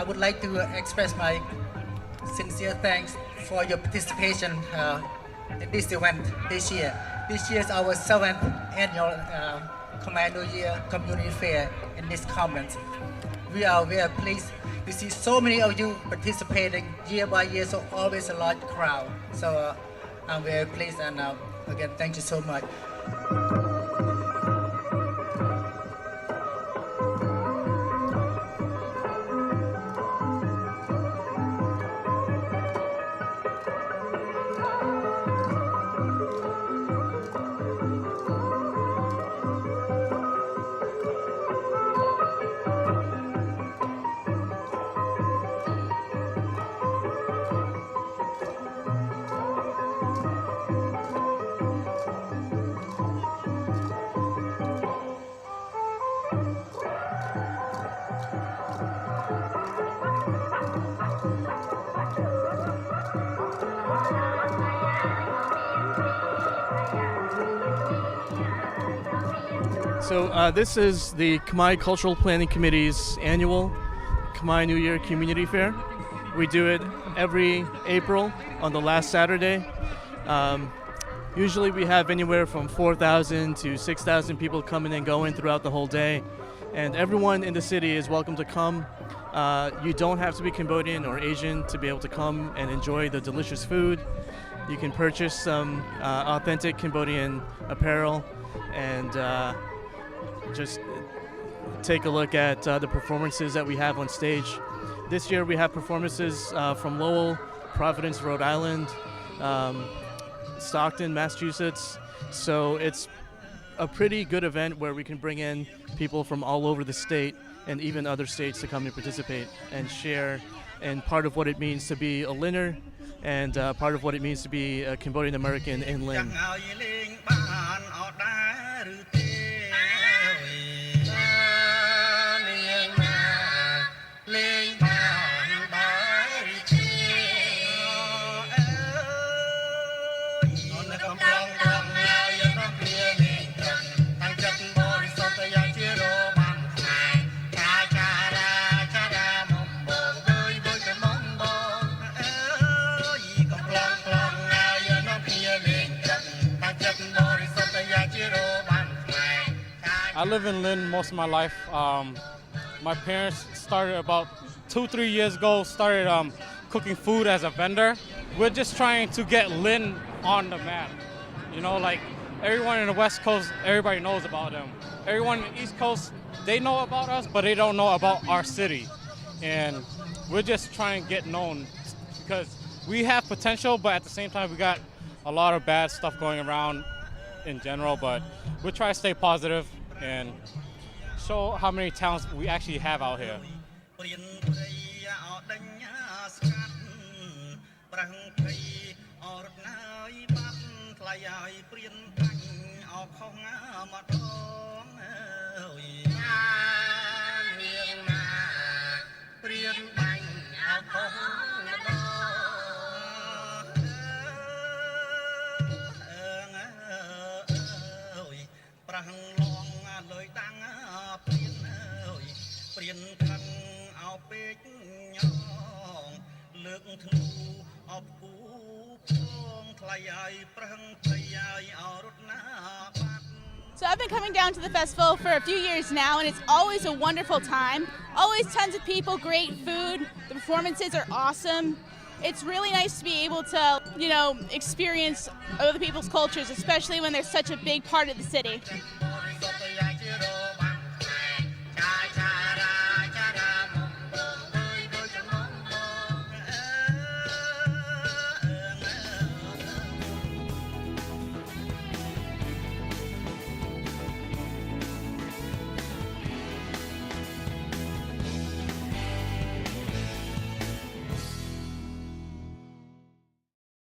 I would like to express my sincere thanks for your participation in this event this year. This year is our 7th annual Khmer New Year Community Fair in this convent. We are very pleased to see so many of you participating year by year, so always a large crowd. So I'm very pleased, and again, thank you so much. So this is the Khmer Cultural Planning Committee's annual Khmer New Year Community Fair. We do it every April on the last Saturday. Usually we have anywhere from 4,000 to 6,000 people coming and going throughout the whole day. And everyone in the city is welcome to come. You don't have to be Cambodian or Asian to be able to come and enjoy the delicious food. You can purchase some authentic Cambodian apparel and just take a look at the performances that we have on stage. This year we have performances from Lowell, Providence, Rhode Island, Stockton, Massachusetts. So it's a pretty good event where we can bring in people from all over the state and even other states to come and participate and share in part of what it means to be a Linner and part of what it means to be a Cambodian American in Lynn. I live in Lynn most of my life. My parents started about 2-3 years ago, started cooking food as a vendor. We're just trying to get Lynn on the map. You know, like everyone in the West Coast, everybody knows about them. Everyone in the East Coast, they know about us, but they don't know about our city. And we're just trying to get known because we have potential, but at the same time, we got a lot of bad stuff going around in general, but we're trying to stay positive and show how many talents we actually have out here. So I've been coming down to the festival for a few years now, and it's always a wonderful time. Always tons of people, great food, the performances are awesome. It's really nice to be able to, experience other people's cultures, especially when they're such a big part of the city.